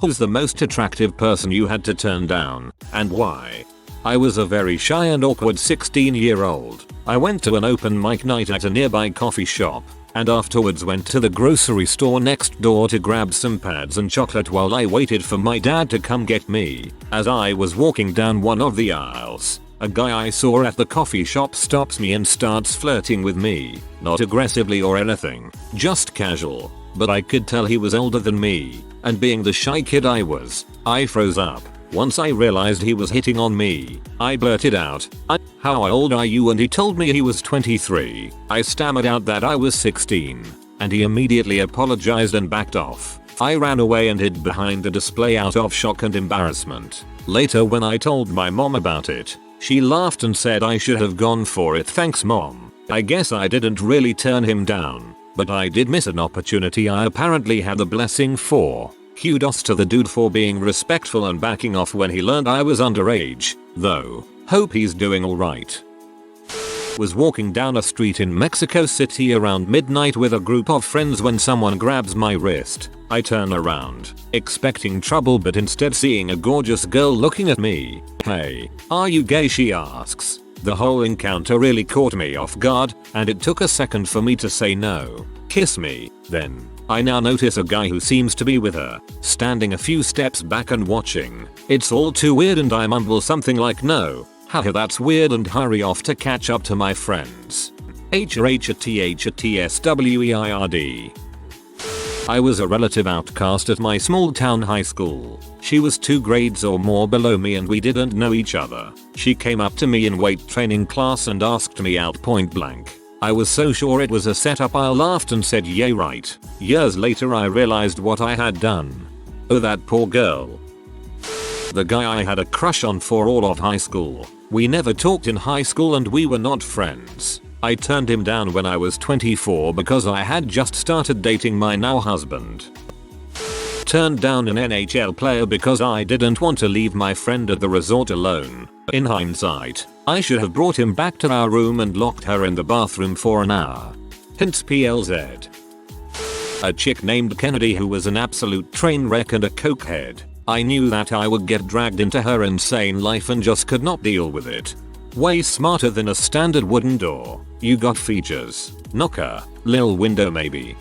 Who's the most attractive person you had to turn down, and why? I was a very shy and awkward 16-year-old. I went to an open mic night at a nearby coffee shop, and afterwards went to the grocery store next door to grab some pads and chocolate while I waited for my dad to come get me. As I was walking down one of the aisles, a guy I saw at the coffee shop stops me and starts flirting with me. Not aggressively or anything, just casual, but I could tell he was older than me, and being the shy kid I was, I froze up. Once I realized he was hitting on me, I blurted out, "How old are you?" and he told me he was 23. I stammered out that I was 16, and he immediately apologized and backed off. I ran away and hid behind the display out of shock and embarrassment. Later when I told my mom about it, she laughed and said I should have gone for it. Thanks mom. I guess I didn't really turn him down, but I did miss an opportunity I apparently had the blessing for. Kudos to the dude for being respectful and backing off when he learned I was underage, though. Hope he's doing alright. Was walking down a street in Mexico City around midnight with a group of friends when someone grabs my wrist. I turn around, expecting trouble, but instead seeing a gorgeous girl looking at me. "Hey, are you gay?" she asks. The whole encounter really caught me off guard, and it took a second for me to say no. "Kiss me, then." I now notice a guy who seems to be with her, standing a few steps back and watching. It's all too weird and I mumble something like "no, haha that's weird," and hurry off to catch up to my friends. HRHATHTSWEIRD. I was a relative outcast at my small town high school. She was 2 grades or more below me and we didn't know each other. She came up to me in weight training class and asked me out point blank. I was so sure it was a setup I laughed and said "yeah right." Years later I realized what I had done. Oh that poor girl. The guy I had a crush on for all of high school. We never talked in high school and we were not friends. I turned him down when I was 24 because I had just started dating my now husband. Turned down an NHL player because I didn't want to leave my friend at the resort alone. In hindsight, I should have brought him back to our room and locked her in the bathroom for an hour. Hints PLZ. A chick named Kennedy who was an absolute train wreck and a cokehead. I knew that I would get dragged into her insane life and just could not deal with it. Way smarter than a standard wooden door. You got features. Knocker, lil window maybe.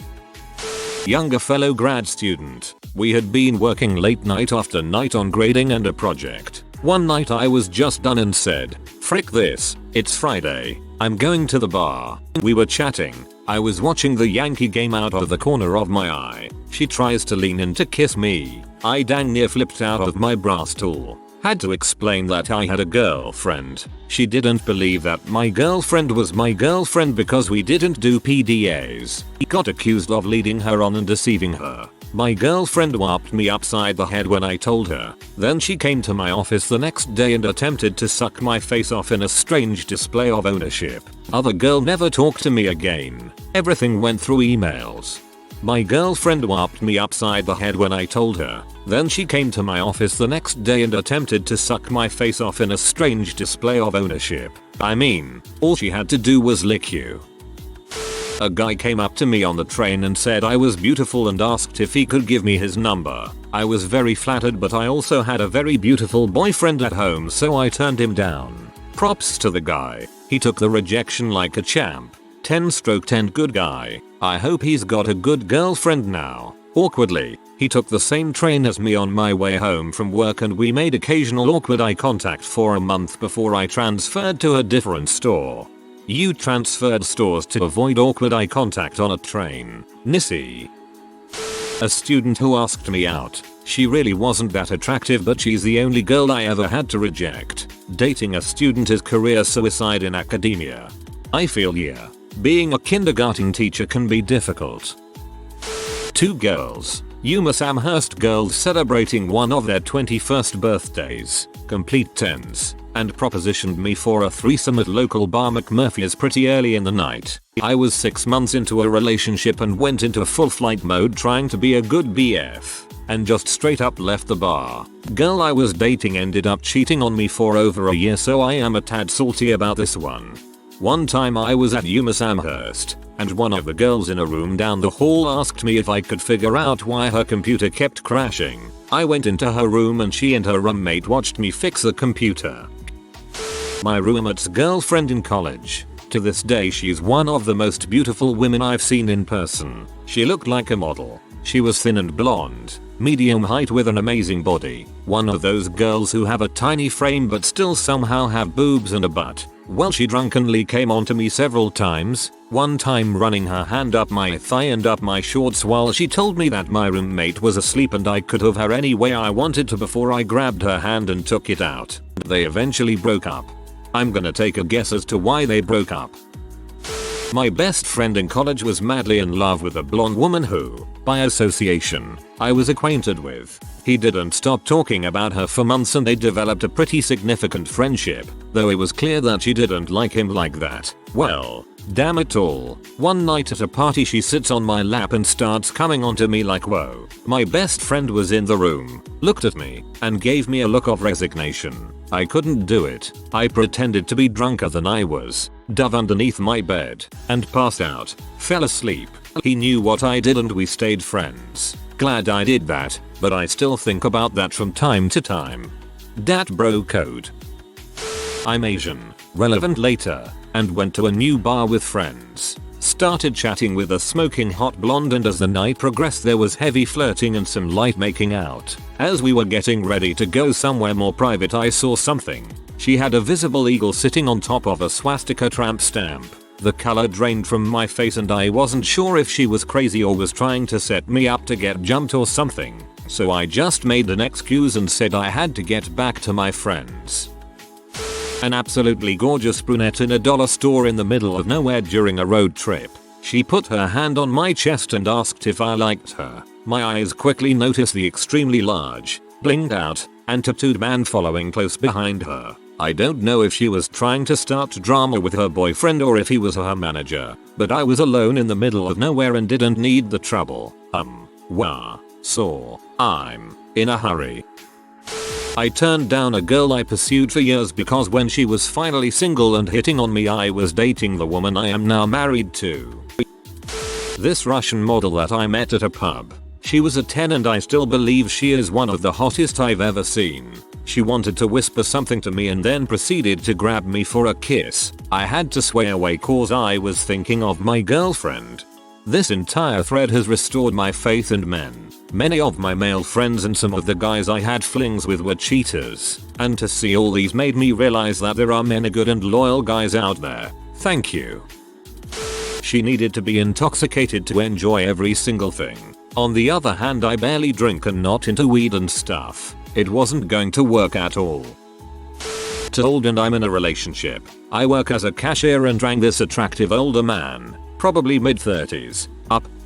Younger fellow grad student. We had been working late night after night on grading and a project. One night I was just done and said, "Frick this, it's Friday, I'm going to the bar." We were chatting. I was watching the Yankee game out of the corner of my eye. She tries to lean in to kiss me. I dang near flipped out of my bra stool. Had to explain that I had a girlfriend. She didn't believe that my girlfriend was my girlfriend because we didn't do PDAs. Got accused of leading her on and deceiving her. My girlfriend whopped me upside the head when I told her. Then she came to my office the next day and attempted to suck my face off in a strange display of ownership. Other girl never talked to me again. Everything went through emails. My girlfriend whopped me upside the head when I told her. Then she came to my office the next day and attempted to suck my face off in a strange display of ownership. I mean, all she had to do was lick you. A guy came up to me on the train and said I was beautiful and asked if he could give me his number. I was very flattered, but I also had a very beautiful boyfriend at home, so I turned him down. Props to the guy. He took the rejection like a champ. 10/10 good guy. I hope he's got a good girlfriend now. Awkwardly, he took the same train as me on my way home from work and we made occasional awkward eye contact for a month before I transferred to a different store. You transferred stores to avoid awkward eye contact on a train. Nissy. A student who asked me out. She really wasn't that attractive, but she's the only girl I ever had to reject. Dating a student is career suicide in academia. I feel yeah. Being a kindergarten teacher can be difficult. 2 girls. UMass Amherst girls celebrating one of their 21st birthdays. Complete 10s. And propositioned me for a threesome at local bar McMurphy's pretty early in the night. I was 6 months into a relationship and went into full flight mode trying to be a good BF. And just straight up left the bar. Girl I was dating ended up cheating on me for over a year, so I am a tad salty about this one. One time I was at UMass Amherst, and one of the girls in a room down the hall asked me if I could figure out why her computer kept crashing. I went into her room and she and her roommate watched me fix the computer. My roommate's girlfriend in college. To this day she's one of the most beautiful women I've seen in person. She looked like a model. She was thin and blonde, medium height with an amazing body. One of those girls who have a tiny frame but still somehow have boobs and a butt. Well, she drunkenly came onto me several times, one time running her hand up my thigh and up my shorts while she told me that my roommate was asleep and I could have her any way I wanted to before I grabbed her hand and took it out. They eventually broke up. I'm gonna take a guess as to why they broke up. My best friend in college was madly in love with a blonde woman who, by association, I was acquainted with. He didn't stop talking about her for months and they developed a pretty significant friendship, though it was clear that she didn't like him like that. Well, damn it all. One night at a party she sits on my lap and starts coming onto me like whoa. My best friend was in the room, looked at me, and gave me a look of resignation. I couldn't do it. I pretended to be drunker than I was, dove underneath my bed, and passed out. Fell asleep. He knew what I did and we stayed friends. Glad I did that, but I still think about that from time to time. Dat bro code. I'm Asian, relevant later, and went to a new bar with friends. Started chatting with a smoking hot blonde and as the night progressed there was heavy flirting and some light making out. As we were getting ready to go somewhere more private I saw something. She had a visible eagle sitting on top of a swastika tramp stamp. The color drained from my face and I wasn't sure if she was crazy or was trying to set me up to get jumped or something. So I just made an excuse and said I had to get back to my friends. An absolutely gorgeous brunette in a dollar store in the middle of nowhere during a road trip. She put her hand on my chest and asked if I liked her. My eyes quickly noticed the extremely large, blinged out, and tattooed man following close behind her. I don't know if she was trying to start drama with her boyfriend or if he was her manager, but I was alone in the middle of nowhere and didn't need the trouble. So, I'm in a hurry. I turned down a girl I pursued for years because when she was finally single and hitting on me I was dating the woman I am now married to. This Russian model that I met at a pub. She was a 10 and I still believe she is one of the hottest I've ever seen. She wanted to whisper something to me and then proceeded to grab me for a kiss. I had to sway away cause I was thinking of my girlfriend. This entire thread has restored my faith in men. Many of my male friends and some of the guys I had flings with were cheaters. And to see all these made me realize that there are many good and loyal guys out there. Thank you. She needed to be intoxicated to enjoy every single thing. On the other hand I barely drink and not into weed and stuff. It wasn't going to work at all. Old and I'm in a relationship. I work as a cashier and rang this attractive older man, probably mid-30s.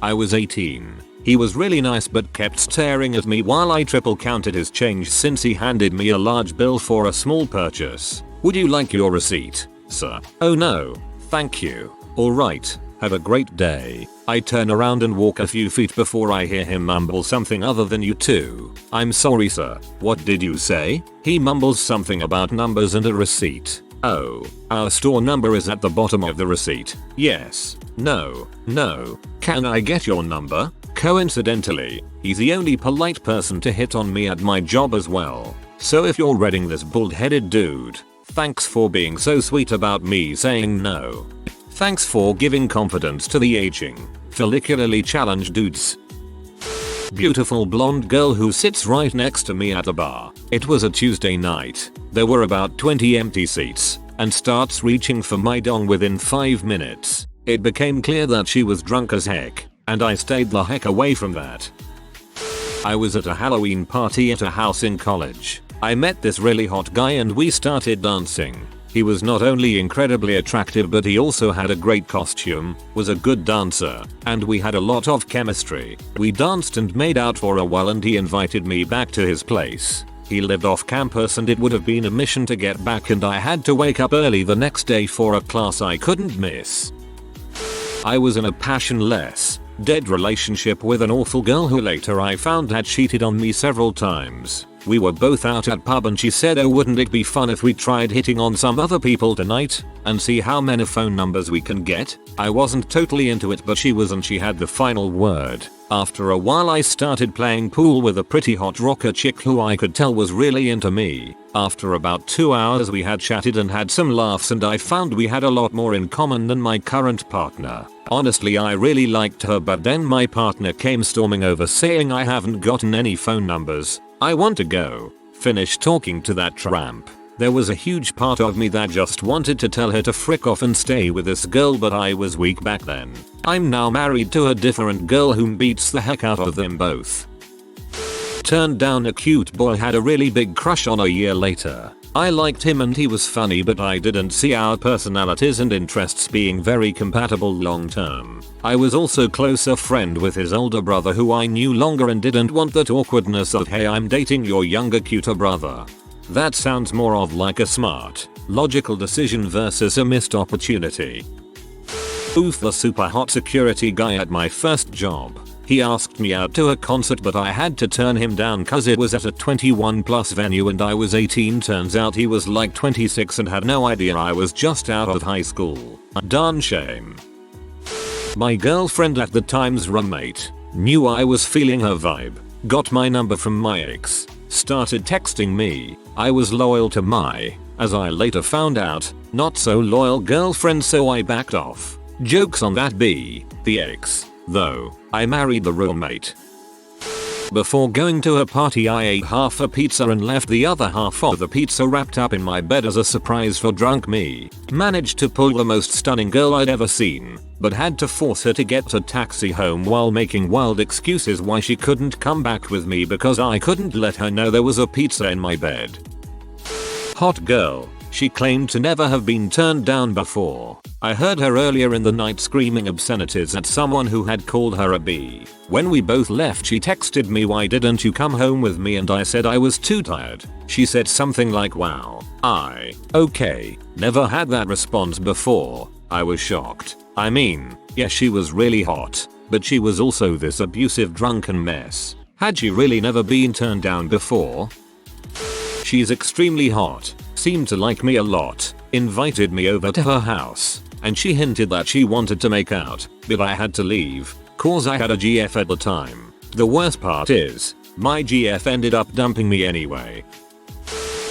I was 18. He was really nice but kept staring at me while I triple counted his change since he handed me a large bill for a small purchase. Would you like your receipt, sir? Oh no, thank you. Alright, have a great day. I turn around and walk a few feet before I hear him mumble something other than you too. I'm sorry sir, what did you say? He mumbles something about numbers and a receipt. Oh, our store number is at the bottom of the receipt. Yes. No. Can I get your number? Coincidentally, he's the only polite person to hit on me at my job as well. So if you're reading this bald-headed dude, thanks for being so sweet about me saying no. Thanks for giving confidence to the aging, follicularly challenged dudes. Beautiful blonde girl who sits right next to me at the bar. It was a Tuesday night. There were about 20 empty seats, and starts reaching for my dong within 5 minutes. It became clear that she was drunk as heck, and I stayed the heck away from that. I was at a Halloween party at a house in college. I met this really hot guy and we started dancing. He was not only incredibly attractive but he also had a great costume, was a good dancer, and we had a lot of chemistry. We danced and made out for a while and he invited me back to his place. He lived off campus and it would have been a mission to get back and I had to wake up early the next day for a class I couldn't miss. I was in a passionless, dead relationship with an awful girl who later I found had cheated on me several times. We were both out at pub and she said, oh, wouldn't it be fun if we tried hitting on some other people tonight and see how many phone numbers we can get? I wasn't totally into it, but she was, and she had the final word. After a while I started playing pool with a pretty hot rocker chick who I could tell was really into me. After about 2 hours we had chatted and had some laughs, and I found we had a lot more in common than my current partner. Honestly, I really liked her, but then my partner came storming over saying I haven't gotten any phone numbers. I want to go finish talking to that tramp. There was a huge part of me that just wanted to tell her to frick off and stay with this girl, but I was weak back then. I'm now married to a different girl who beats the heck out of them both. Turned down a cute boy had a really big crush on a year later. I liked him and he was funny, but I didn't see our personalities and interests being very compatible long term. I was also closer friend with his older brother who I knew longer and didn't want that awkwardness of, hey, I'm dating your younger cuter brother. That sounds more of like a smart, logical decision versus a missed opportunity. Oof, the super hot security guy at my first job. He asked me out to a concert, but I had to turn him down cause it was at a 21 plus venue and I was 18. Turns out he was like 26 and had no idea I was just out of high school. A darn shame. My girlfriend at the time's roommate knew I was feeling her vibe, got my number from my ex, started texting me. I was loyal to my, as I later found out, not so loyal girlfriend, so I backed off. Jokes on that the ex, though. I married the roommate. Before going to her party I ate half a pizza and left the other half of the pizza wrapped up in my bed as a surprise for drunk me. Managed to pull the most stunning girl I'd ever seen, but had to force her to get a taxi home while making wild excuses why she couldn't come back with me because I couldn't let her know there was a pizza in my bed. Hot girl. She claimed to never have been turned down before. I heard her earlier in the night screaming obscenities at someone who had called her a B. When we both left she texted me, why didn't you come home with me, and I said I was too tired. She said something like, wow, okay. Never had that response before. I was shocked. I mean, yeah, she was really hot, but she was also this abusive drunken mess. Had she really never been turned down before? She's extremely hot, seemed to like me a lot, invited me over to her house, and she hinted that she wanted to make out, but I had to leave, cause I had a GF at the time. The worst part is, my GF ended up dumping me anyway.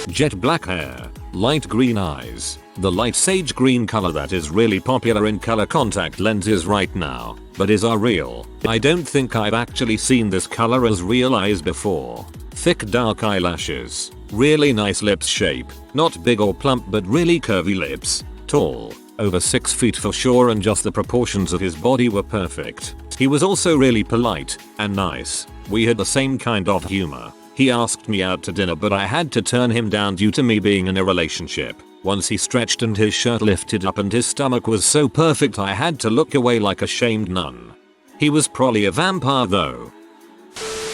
Jet black hair, light green eyes, the light sage green color that is really popular in color contact lenses right now, but is real. I don't think I've actually seen this color as real eyes before. Thick dark eyelashes, really nice lips shape, not big or plump but really curvy lips, tall, over 6 feet for sure, and just the proportions of his body were perfect. He was also really polite and nice. We had the same kind of humor. He asked me out to dinner but I had to turn him down due to me being in a relationship. Once he stretched and his shirt lifted up and his stomach was so perfect I had to look away like a shamed nun. He was probably a vampire though.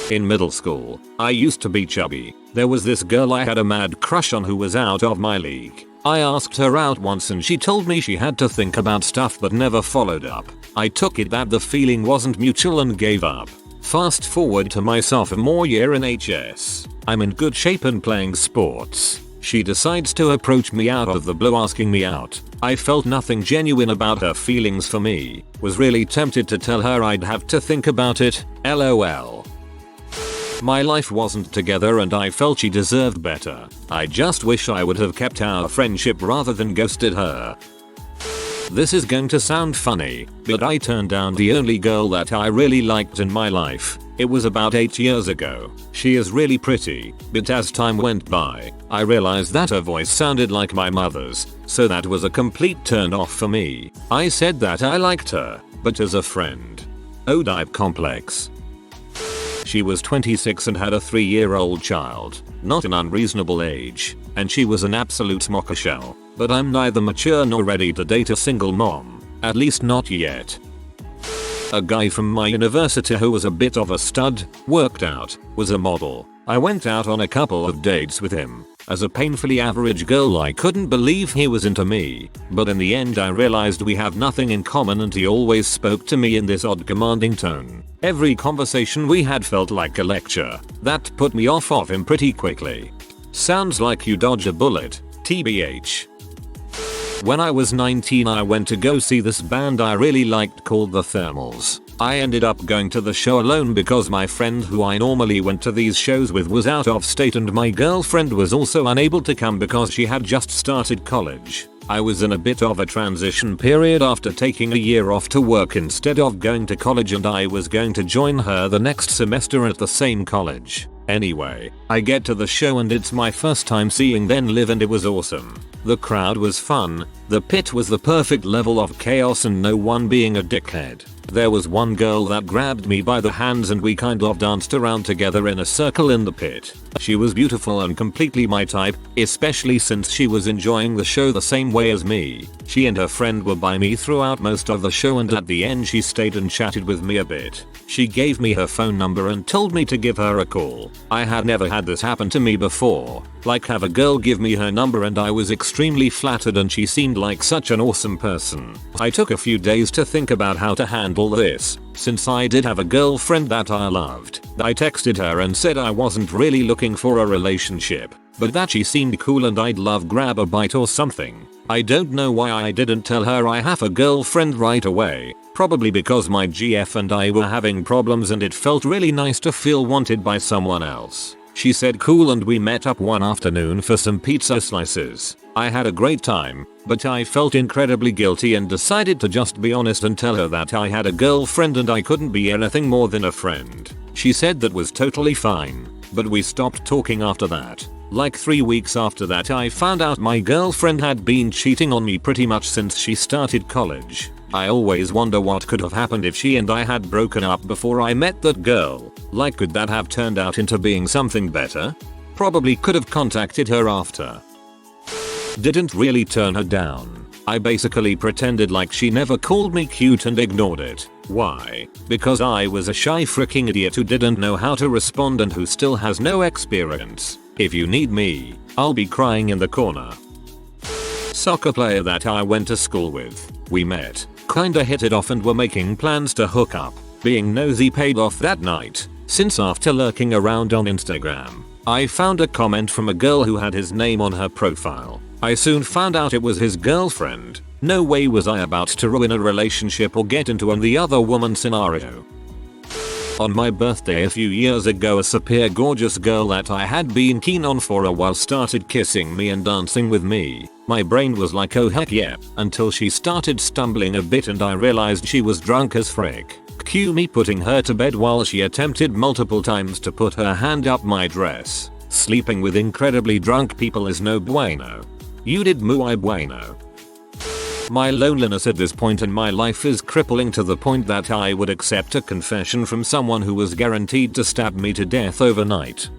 In middle school, I used to be chubby. There was this girl I had a mad crush on who was out of my league. I asked her out once and she told me she had to think about stuff but never followed up. I took it that the feeling wasn't mutual and gave up. Fast forward to my sophomore year in HS. I'm in good shape and playing sports. She decides to approach me out of the blue asking me out. I felt nothing genuine about her feelings for me. Was really tempted to tell her I'd have to think about it, lol. My life wasn't together and I felt she deserved better. I just wish I would have kept our friendship rather than ghosted her. This is going to sound funny, but I turned down the only girl that I really liked in my life. It was about 8 years ago. She is really pretty, but as time went by, I realized that her voice sounded like my mother's, so that was a complete turn off for me. I said that I liked her, but as a friend. Oedipe complex. She was 26 and had a 3-year-old child, not an unreasonable age, and she was an absolute mocker shell, but I'm neither mature nor ready to date a single mom, at least not yet. A guy from my university who was a bit of a stud, worked out, was a model. I went out on a couple of dates with him. As a painfully average girl, I couldn't believe he was into me, but in the end I realized we have nothing in common and he always spoke to me in this odd commanding tone. Every conversation we had felt like a lecture. That put me off of him pretty quickly. Sounds like you dodged a bullet, TBH. When I was 19 I went to go see this band I really liked called the Thermals. I ended up going to the show alone because my friend who I normally went to these shows with was out of state and my girlfriend was also unable to come because she had just started college. I was in a bit of a transition period after taking a year off to work instead of going to college and I was going to join her the next semester at the same college. Anyway, I get to the show and it's my first time seeing Then Live and it was awesome. The crowd was fun, the pit was the perfect level of chaos and no one being a dickhead. There was one girl that grabbed me by the hands and we kind of danced around together in a circle in the pit. She was beautiful and completely my type, especially since she was enjoying the show the same way as me. She and her friend were by me throughout most of the show and at the end she stayed and chatted with me a bit. She gave me her phone number and told me to give her a call. I had never had this happen to me before, like have a girl give me her number, and I was extremely flattered and she seemed like such an awesome person. I took a few days to think about how to handle this, since I did have a girlfriend that I loved. I texted her and said I wasn't really looking for a relationship, but that she seemed cool and I'd love grab a bite or something. I don't know why I didn't tell her I have a girlfriend right away, probably because my GF and I were having problems and it felt really nice to feel wanted by someone else. She said cool and we met up one afternoon for some pizza slices. I had a great time, but I felt incredibly guilty and decided to just be honest and tell her that I had a girlfriend and I couldn't be anything more than a friend. She said that was totally fine, but we stopped talking after that. Like 3 weeks after that I found out my girlfriend had been cheating on me pretty much since she started college. I always wonder what could have happened if she and I had broken up before I met that girl. Like, could that have turned out into being something better? Probably could have contacted her after. Didn't really turn her down. I basically pretended like she never called me cute and ignored it. Why? Because I was a shy freaking idiot who didn't know how to respond and who still has no experience. If you need me, I'll be crying in the corner. Soccer player that I went to school with. We met, kinda hit it off and were making plans to hook up. Being nosy paid off that night, since after lurking around on Instagram, I found a comment from a girl who had his name on her profile. I soon found out it was his girlfriend. No way was I about to ruin a relationship or get into an the other woman scenario. On my birthday a few years ago, a super gorgeous girl that I had been keen on for a while started kissing me and dancing with me. My brain was like, oh heck yeah, until she started stumbling a bit and I realized she was drunk as frick. Cue me putting her to bed while she attempted multiple times to put her hand up my dress. Sleeping with incredibly drunk people is no bueno. You did muy bueno. My loneliness at this point in my life is crippling to the point that I would accept a confession from someone who was guaranteed to stab me to death overnight.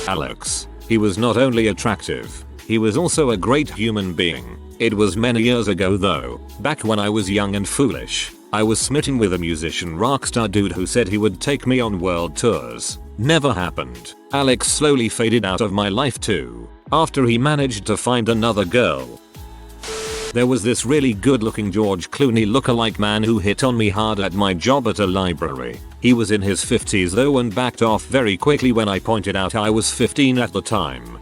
Alex. He was not only attractive, he was also a great human being. It was many years ago though, back when I was young and foolish. I was smitten with a musician rockstar dude who said he would take me on world tours. Never happened. Alex slowly faded out of my life too, after he managed to find another girl. There was this really good looking George Clooney lookalike man who hit on me hard at my job at a library. He was in his 50s though and backed off very quickly when I pointed out I was 15 at the time.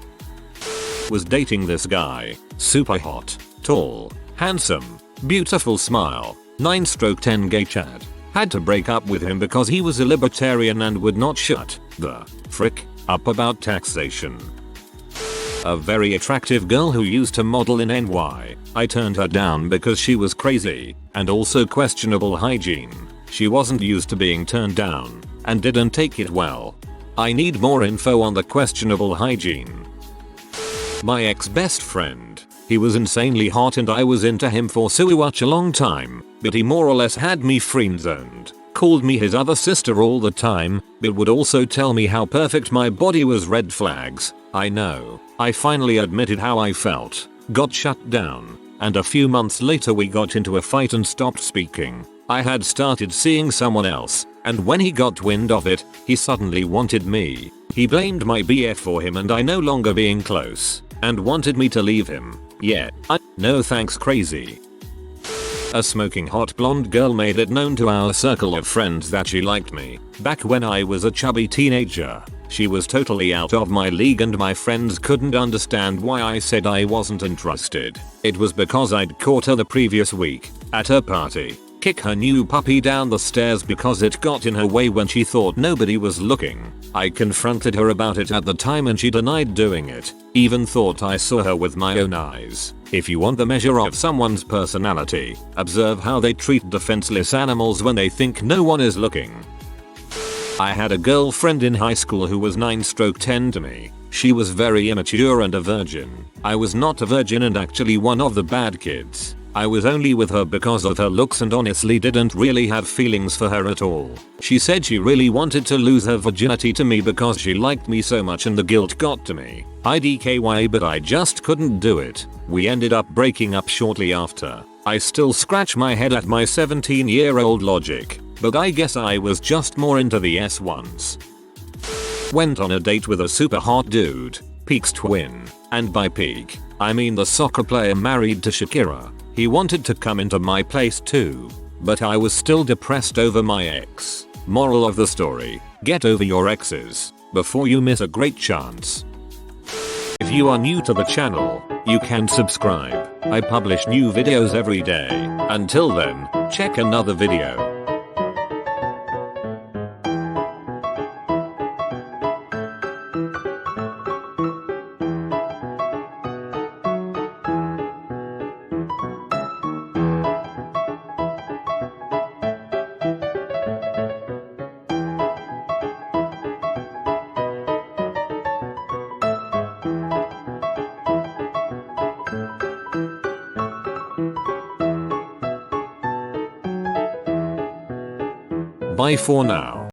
Was dating this guy. Super hot, tall, handsome, beautiful smile, 9/10 gay Chad. Had to break up with him because he was a libertarian and would not shut the frick up about taxation. A very attractive girl who used to model in NY. I turned her down because she was crazy and also questionable hygiene. She wasn't used to being turned down and didn't take it well. I need more info on the questionable hygiene. My ex-best friend. He was insanely hot and I was into him for such a long time, but he more or less had me friend-zoned. Called me his other sister all the time, but would also tell me how perfect my body was. Red flags. I know. I finally admitted how I felt, got shut down, and a few months later we got into a fight and stopped speaking. I had started seeing someone else, and when he got wind of it, he suddenly wanted me. He blamed my BF for him and I no longer being close, and wanted me to leave him. Yeah, no thanks crazy. A smoking hot blonde girl made it known to our circle of friends that she liked me. Back when I was a chubby teenager, she was totally out of my league and my friends couldn't understand why I said I wasn't interested. It was because I'd caught her the previous week, at her party, kick her new puppy down the stairs because it got in her way when she thought nobody was looking. I confronted her about it at the time and she denied doing it, even thought I saw her with my own eyes. If you want the measure of someone's personality, observe how they treat defenseless animals when they think no one is looking. I had a girlfriend in high school who was 9/10 to me. She was very immature and a virgin. I was not a virgin and actually one of the bad kids. I was only with her because of her looks and honestly didn't really have feelings for her at all. She said she really wanted to lose her virginity to me because she liked me so much and the guilt got to me. IDKY, but I just couldn't do it. We ended up breaking up shortly after. I still scratch my head at my 17-year-old logic, but I guess I was just more into the S1s. Went on a date with a super hot dude, Peak's twin, and by Peak, I mean the soccer player married to Shakira. He wanted to come into my place too, but I was still depressed over my ex. Moral of the story, get over your exes before you miss a great chance. If you are new to the channel, you can subscribe. I publish new videos every day. Until then, check another video. Bye for now.